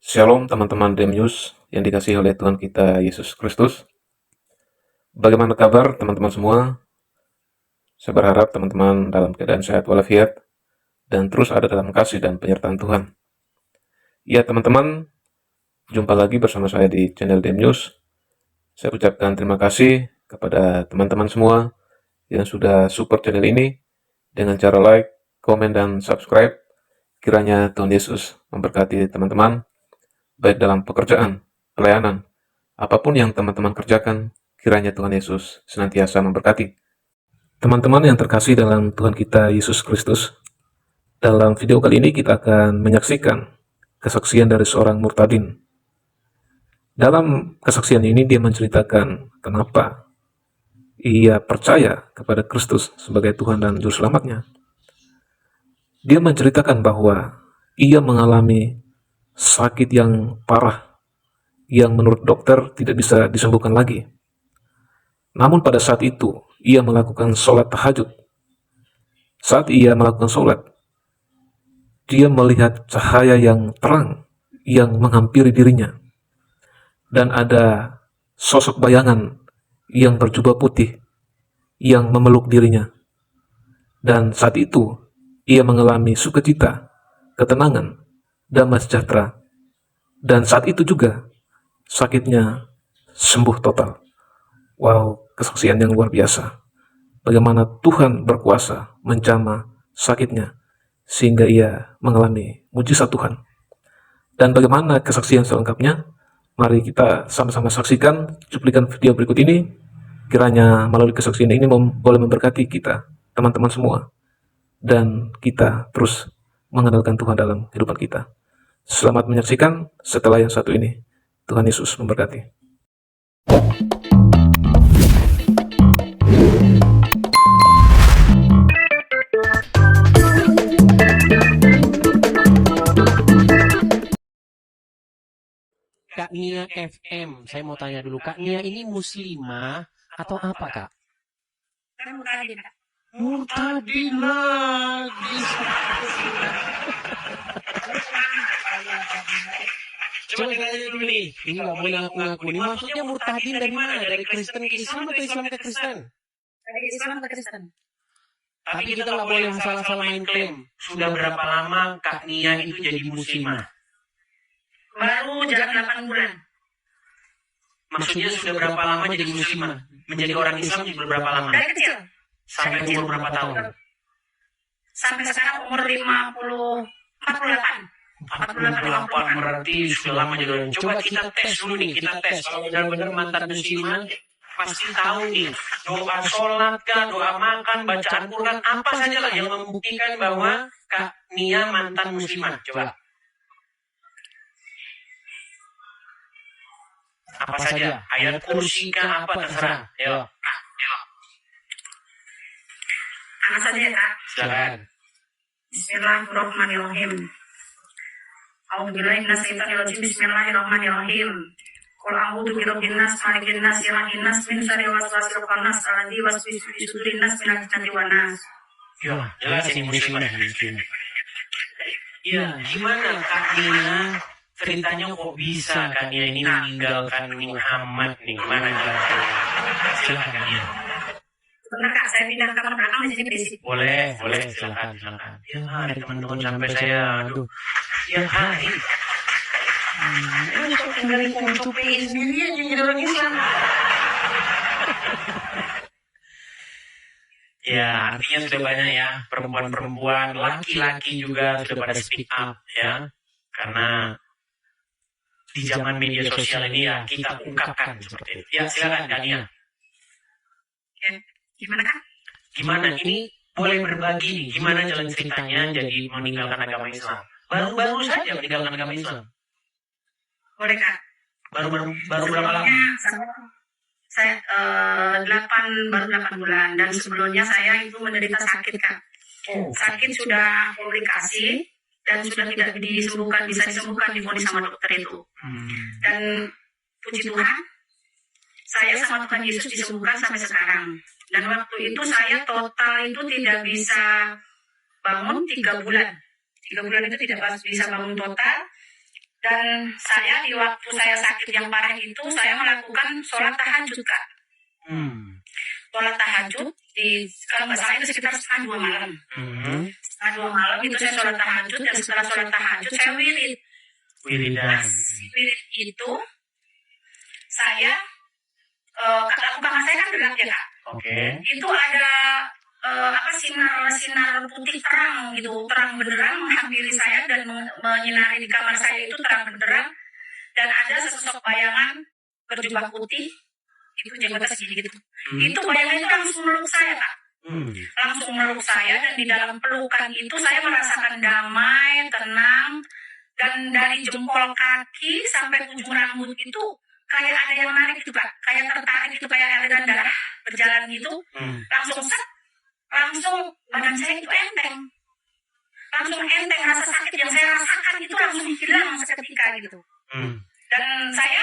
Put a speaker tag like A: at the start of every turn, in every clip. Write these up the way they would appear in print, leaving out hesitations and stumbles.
A: Shalom teman-teman Demnews yang dikasihi oleh Tuhan kita Yesus Kristus. Bagaimana kabar teman-teman semua? Saya berharap teman-teman dalam keadaan sehat walafiat dan terus ada dalam kasih dan penyertaan Tuhan. Ya teman-teman, jumpa lagi bersama saya di channel Demnews. Saya ucapkan terima kasih kepada teman-teman semua yang sudah support channel ini dengan cara like, komen, dan subscribe. Kiranya Tuhan Yesus memberkati teman-teman, baik dalam pekerjaan, pelayanan, apapun yang teman-teman kerjakan, kiranya Tuhan Yesus senantiasa memberkati. Teman-teman yang terkasih dalam Tuhan kita Yesus Kristus, dalam video kali ini kita akan menyaksikan kesaksian dari seorang murtadin. Dalam kesaksian ini dia menceritakan kenapa ia percaya kepada Kristus sebagai Tuhan dan Juru Selamatnya. Dia menceritakan bahwa ia mengalami sakit yang parah yang menurut dokter tidak bisa disembuhkan lagi. Namun pada saat itu, ia melakukan sholat tahajud. Saat ia melakukan sholat, dia melihat cahaya yang terang yang menghampiri dirinya. Dan ada sosok bayangan yang berjubah putih yang memeluk dirinya. Dan saat itu, ia mengalami sukacita, ketenangan, damai sejahtera. Dan saat itu juga, sakitnya sembuh total. Wow, kesaksian yang luar biasa. Bagaimana Tuhan berkuasa menjamah sakitnya sehingga ia mengalami mujizat Tuhan. Dan bagaimana kesaksian selengkapnya? Mari kita sama-sama saksikan cuplikan video berikut ini. Kiranya melalui kesaksian ini boleh memberkati kita, teman-teman semua. Dan kita terus mengandalkan Tuhan dalam kehidupan kita. Selamat menyaksikan setelah yang satu ini. Tuhan Yesus memberkati.
B: Kak Nia FM, saya mau tanya dulu, Kak Nia ini muslimah atau apa, Kak?
C: Saya murtadin, Kak.
B: Murtadin lagi. Coba ditanya dulu nih, ini nggak boleh ngaku-ngaku. Ini maksudnya murtadin dari mana? Dari Kristen ke Islam atau Islam ke Kristen?
C: Dari Islam ke Kristen.
B: Tapi kita nggak boleh salah-salah main klaim. Sudah berapa lama Kak Nia itu jadi muslimah?
C: Baru jalan 8 bulan.
B: Maksudnya sudah berapa lama jadi muslimah? Menjadi orang Islam sudah berapa lama?
C: Dari kecil.
B: Sampai umur berapa tahun?
C: Sampai sekarang umur 48.
B: 48 berarti sudah lama jadi orang. Coba kita tes dulu nih, kita tes. Kalau benar-benar mantan muslimah, pasti tahu nih. Doa sholat kah, doa makan, bacaan Quran, apa saja lah yang membuktikan bahwa Kak Nia mantan muslimah. Coba. Apa saja? Ayat kursi kah, apa terserah. Ayo.
C: Anak saja ya, Kak.
B: Silakan.
C: Bismillahirrahmanirrahim. A'udzubillahi minasyaitonir rajim. Bismillahirrahmanirrahim. Qul a'udzu birabbin nas, malikin nas, ilahin nas, min syarri waswasil khannas, alladzi yuwaswisu fi sudurin nas, minal jinnati wan nas.
B: Ya, jelas ini muslimah. Iya, gimana Kak Nia? Ceritanya kok bisa Kak Nia ini meninggalkan Muhammad nih? Gimana ceritanya? Silakan Kak Nia.
C: Sebentar, Kak, saya pindah ke kamar belakang di sini berisik.
B: Boleh, silakan. Ya, dari teman-teman sampai saya, aduh. Ya, hai. Ini kok tinggalin kuncup sendiri aja jadi orang Islam. Ya, artinya sudah banyak ya perempuan-perempuan, laki-laki juga sudah pada speak up ya. Karena di zaman media sosial ini ya kita ungkapkan seperti itu. Ya, silakan Kak Nia.
C: Ya, gimana, Kak?
B: Gimana ini boleh berbagi nih, gimana jalan ceritanya jadi meninggalkan agama Islam? Baru-baru saja meninggalkan agama Islam.
C: Boleh, Kak.
B: Baru berapa lama?
C: Saya 8 bulan, dan sebelumnya saya itu menderita sakit, Kak. Sakit sudah komplikasi dan sudah tidak bisa disembuhkan divonis sama dokter itu. Dan puji Tuhan, saya sama Tuhan Yesus disembuhkan sampai sekarang. Dan waktu itu saya total itu tidak bisa bangun 3 bulan. 3 bulan itu tidak bisa bangun total. Dan saya di waktu saya sakit yang parah itu, saya melakukan sholat tahajud, Kak. Sholat tahajud, kalau nggak salah itu sekitar 1:30 malam. 1:30 malam itu saya sholat tahajud, dan setelah sholat tahajud saya wirid.
B: Wiridan.
C: Wirid itu, saya, belakang saya kan gelap ya, Kak.
B: Oke.
C: Itu ada sinar putih terang gitu, terang benderang menghampiri saya dan menyinari di kamar saya itu terang benderang, dan ada sesosok bayangan berjubah putih, itu jenggot segini gitu. Itu bayangan itu langsung meluk saya, Kak. Langsung meluk saya, dan di dalam pelukan itu saya merasakan damai, tenang, dan dari jempol kaki sampai ujung rambut itu kayak ada yang menarik gitu, Kak. Kayak tertarik gitu, kayak aliran darah berjalan gitu. Langsung badan saya itu enteng. Langsung enteng, rasa sakit yang saya rasakan itu langsung hilang seketika gitu. Dan saya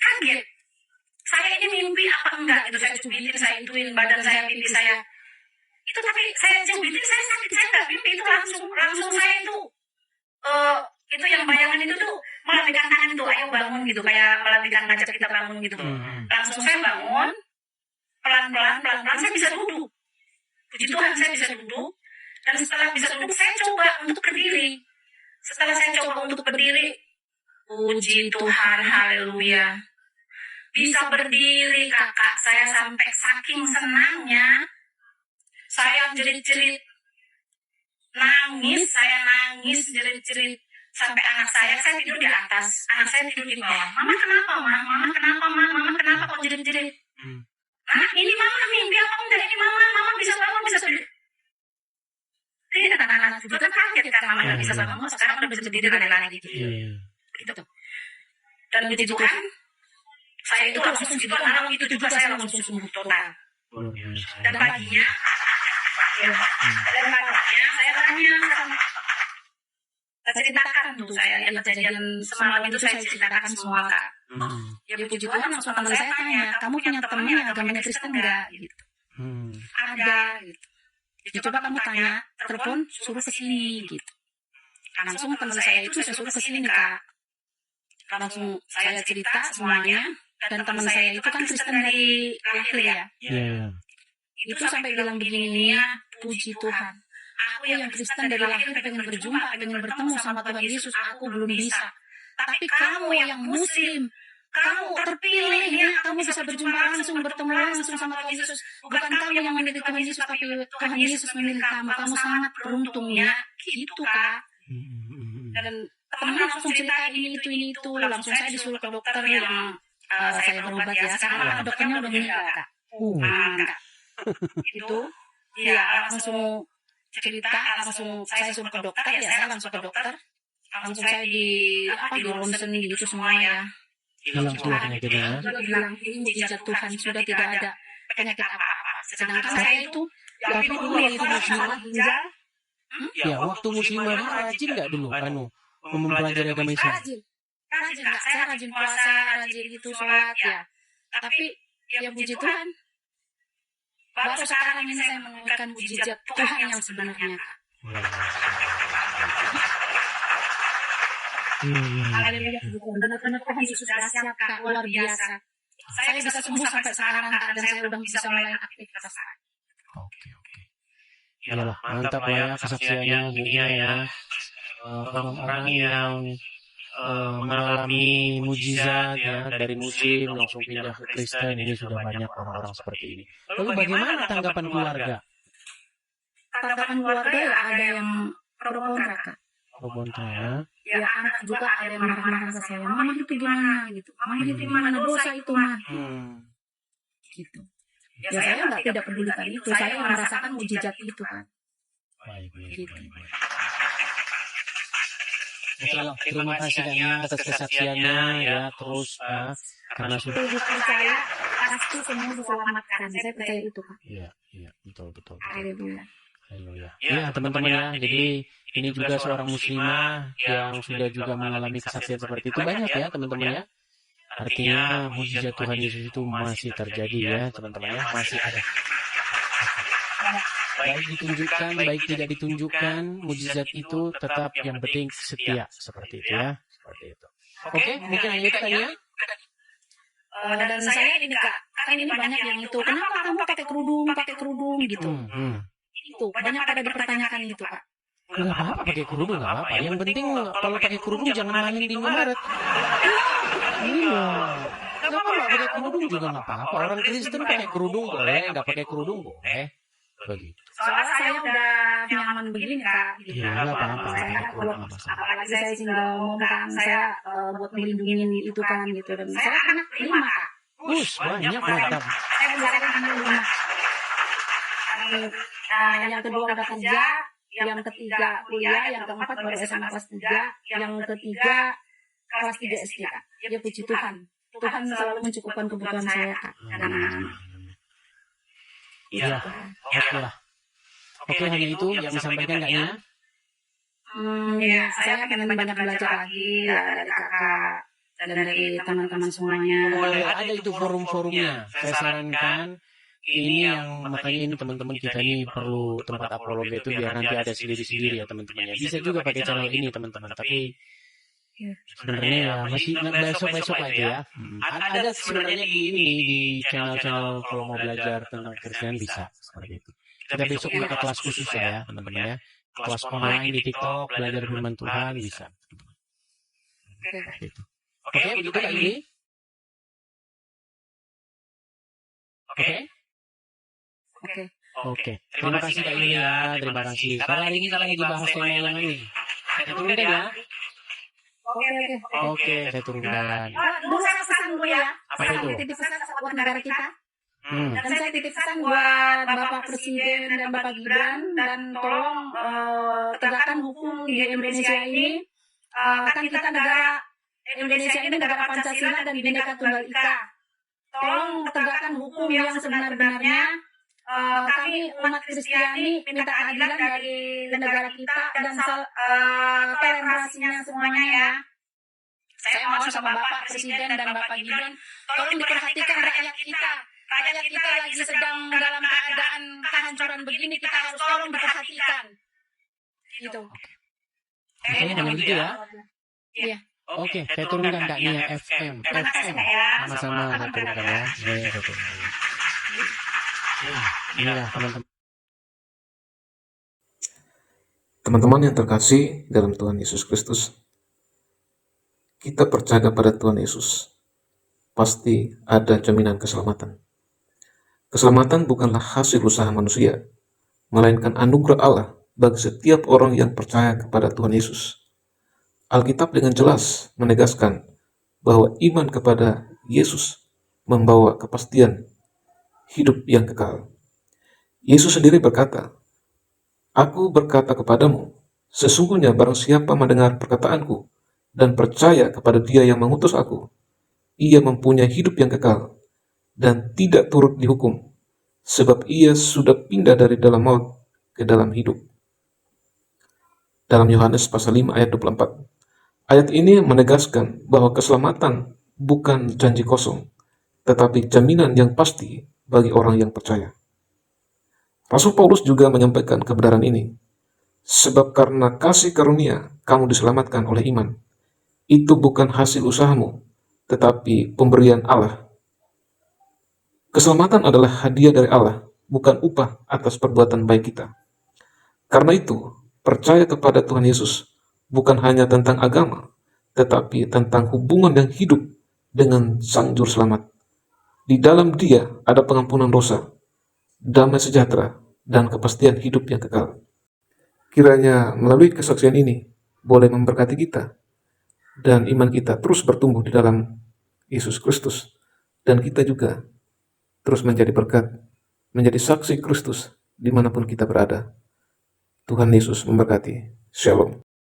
C: kaget. Saya ini mimpi apa enggak gitu. Saya cubitin, saya intuin badan saya, pipi saya. Itu tapi saya cubitin, saya sakit, saya enggak mimpi. Itu langsung saya itu itu yang bayangan itu tuh melambaikan tangan tuh, ayo bangun gitu, kayak melambaikan ngajak kita bangun gitu. Langsung saya bangun, pelan-pelan saya bisa duduk. Puji Tuhan saya bisa duduk, dan setelah bisa duduk saya coba untuk berdiri. Setelah saya coba untuk berdiri, puji Tuhan, haleluya. Bisa berdiri, Kakak. Saya sampai saking senangnya, saya jerit-jerit, nangis, jerit-jerit. Sampai anak saya tidur di atas, anak saya tidur di bawah. Mama kenapa, Mama kenapa kok jerit-jerit? Ini Mama mimpi apa enggak? Ini Mama bisa bangun, bisa berdiri. Anak-anak juga kan kaget kan, Mama nggak bisa bangun, sekarang udah bisa berdiri lari-lari gitu. Gitu. Dan puji Tuhan, saya itu langsung puji Tuhan, malam itu juga saya langsung sembuh total. Dan paginya saya tanya, saya ceritakan tuh, saya yang kejadian semalam itu saya ceritakan semua, Kak. Ya puji Tuhan, langsung teman saya tanya, kamu punya teman yang agamanya Kristen enggak? Gitu. Ada, gitu. Ya, coba kamu tanya, telepon, suruh ke sini, gitu. Langsung teman saya itu saya suruh ke sini, Kak. Langsung saya cerita semuanya, dan teman saya itu kan Kristen dari lahir ya. Itu sampai bilang begini, ya, puji Tuhan. Aku yang Kristen dari lahir pengen berjumpa, pengen bertemu sama Tuhan Yesus, aku belum bisa. Tapi kamu yang Muslim, kamu terpilih ya, kamu bisa berjumpa langsung, bertemu langsung sama Tuhan Yesus. Bukan kamu yang memilih Tuhan Yesus, tapi Tuhan Yesus memilih kamu. Kamu sangat beruntung ya, gitu, Kak. Dan teman langsung cerita ini itu, langsung saya disuruh ke dokter yang saya berobat ya. Sekarang dokternya udah meninggal, Kak. Kak. Itu, ya langsung cerita, langsung saya suruh ke dokter ya, saya langsung ke dokter, langsung saya di ronsen gitu semua ya.
B: Hilang semua penyakit ya.
C: Bilang ini mujizat Tuhan, sudah tidak ada penyakit apa-apa. Sedangkan saya itu
B: Tapi dulu waktu muslimah, ya waktu muslimah rajin nggak dulu mempelajari agama Islam?
C: Rajin Kak, saya rajin puasa, rajin itu sholat ya. Tapi ya puji Tuhan, baru sekarang ini saya menemukan mujizat Tuhan yang sebenarnya. Haleluya, benar-benar Tuhan Yesus dahsyat, Kak, luar biasa. Saya bisa sembuh sampai sekarang, Kak, dan saya udah bisa mulai aktivitas.
B: Oke. Iyalah, mantap ya kesaksiannya dunia ya. Orang-orang yang mengalami mujizat ya, dari muslim langsung pindah ke Kristen, ini sudah banyak orang-orang seperti ini. Lalu bagaimana tanggapan keluarga?
C: Tanggapan keluarga ya ada yang pro kontra, Kak.
B: Pro kontra ya.
C: Ya anak juga ada yang marah-marah ke saya. Mama itu gimana gitu. Mama itu gimana, dosa itu mah. Gitu. Ya saya tidak pedulikan itu. Saya merasakan mujizat itu kan.
B: Baik.
C: Gitu.
B: Terima kasih Kak atas kesaksiannya ya, terus karena sudah
C: percaya pasti semua diselamatkan. Saya percaya itu kan.
B: Iya, betul.
C: Haleluya.
B: Ya teman-teman ya, jadi ini juga seorang muslimah yang sudah juga mengalami kesaksian seperti itu, banyak ya teman-teman ya. Artinya mujizat Tuhan Yesus itu masih terjadi ya teman-teman ya, masih ada. Baik ditunjukkan, baik tidak ditunjukkan, mujizat itu tetap yang penting setia, seperti itu ya. Seperti itu. Oke, mungkin hanya itu tadi ya.
C: Dan saya ini Kak, kan ini banyak yang itu, kenapa kamu pakai kerudung gitu. Itu banyak pada dipertanyakan gitu Kak.
B: Nggak apa-apa pakai kerudung, nggak apa-apa. Yang penting kalau pakai kerudung jangan maling di Indomaret. Iya. Nggak apa-apa pakai kerudung juga nggak apa-apa. Orang Kristen pakai kerudung boleh, nggak pakai kerudung boleh. Begitu.
C: Soalnya saya udah nyaman begini Kak. Gitu.
B: Iya, nggak apa-apa.
C: Saya
B: Pakai
C: kan
B: kerudung
C: kalau
B: nggak masalah.
C: apalagi saya single mom kan, saya buat melindungi itu kan gitu. Dan saya anak 5 Kak.
B: Banyak mantap.
C: Saya membesarkan anak 5. Yang kedua udah kerja, yang ketiga kuliah, yang keempat baru SMA kelas 3, yang ketiga kelas 3 SD Kak. Ya puji Tuhan. Tuhan selalu mencukupkan kebutuhan saya Kak. Dan anak-anak.
B: Iya. Oke lah. Oke, hanya itu yang disampaikan Kak Nia.
C: Ya, saya pengen banyak belajar lagi ya, dari kakak dan dari teman-teman semuanya.
B: Boleh ada itu forum-forumnya. Saya sarankan ini yang makanya ini teman-teman kita ini perlu tempat apologi itu biar nanti ada sendiri-sendiri ya teman-temannya. Bisa juga pakai channel ini teman-teman, tapi sebenarnya ya masih besok-besok aja ya. Ada sebenarnya di channel-channel kalau mau belajar tentang Kristen bisa seperti itu. Kita besok buka kelas khusus ya teman-teman ya. Kelas online di TikTok belajar firman Tuhan bisa. Oke, begitu Kak ini. Oke. Terima kasih Kak ini ya. Terima kasih. Karena hari ini kita lagi bahas tema yang ini. Saya turunkan ya. Oke, saya turunkan.
C: Dulu saya pesan dulu ya.
B: Apa
C: Saya
B: itu?
C: titip pesan buat negara kita. Dan saya titip pesan buat Bapak Presiden dan Bapak Gibran, dan tolong tegakkan hukum di Indonesia ini. Kan kita negara Indonesia ini negara Pancasila dan Bhinneka Tunggal Ika. Tolong tegakkan hukum yang sebenar-benarnya. Kami umat Kristiani minta keadilan dari negara kita dan toleransinya semuanya ya. Saya mohon sama Bapak Presiden dan Bapak Gibran, tolong diperhatikan rakyat kita. Rakyat kita lagi sedang dalam keadaan kehancuran begini, kita harus tolong diperhatikan. Gitu.
B: Oke, hanya begitu ya.
C: Iya.
B: Oke, saya turunkan Kak Nia FM.
C: Terima kasih Kak ya.
B: Sama-sama saya turunkan ya. Saya turunkan. Inilah teman-teman.
A: Teman-teman yang terkasih dalam Tuhan Yesus Kristus, kita percaya pada Tuhan Yesus, pasti ada jaminan keselamatan. Keselamatan bukanlah hasil usaha manusia, melainkan anugerah Allah bagi setiap orang yang percaya kepada Tuhan Yesus. Alkitab dengan jelas menegaskan bahwa iman kepada Yesus membawa kepastian hidup yang kekal. Yesus sendiri berkata, "Aku berkata kepadamu, sesungguhnya barang siapa mendengar perkataanku dan percaya kepada Dia yang mengutus aku, ia mempunyai hidup yang kekal dan tidak turut dihukum, sebab ia sudah pindah dari dalam maut ke dalam hidup." Dalam Yohanes pasal 5 ayat 24. Ayat ini menegaskan bahwa keselamatan bukan janji kosong, tetapi jaminan yang pasti bagi orang yang percaya. Rasul Paulus juga menyampaikan kebenaran ini. Sebab karena kasih karunia kamu diselamatkan oleh iman. Itu bukan hasil usahamu, tetapi pemberian Allah. Keselamatan adalah hadiah dari Allah, bukan upah atas perbuatan baik kita. Karena itu, percaya kepada Tuhan Yesus bukan hanya tentang agama, tetapi tentang hubungan yang hidup dengan Sang Juru Selamat. Di dalam Dia ada pengampunan dosa, damai sejahtera, dan kepastian hidup yang kekal. Kiranya melalui kesaksian ini boleh memberkati kita, dan iman kita terus bertumbuh di dalam Yesus Kristus, dan kita juga terus menjadi berkat, menjadi saksi Kristus dimanapun kita berada. Tuhan Yesus memberkati. Shalom.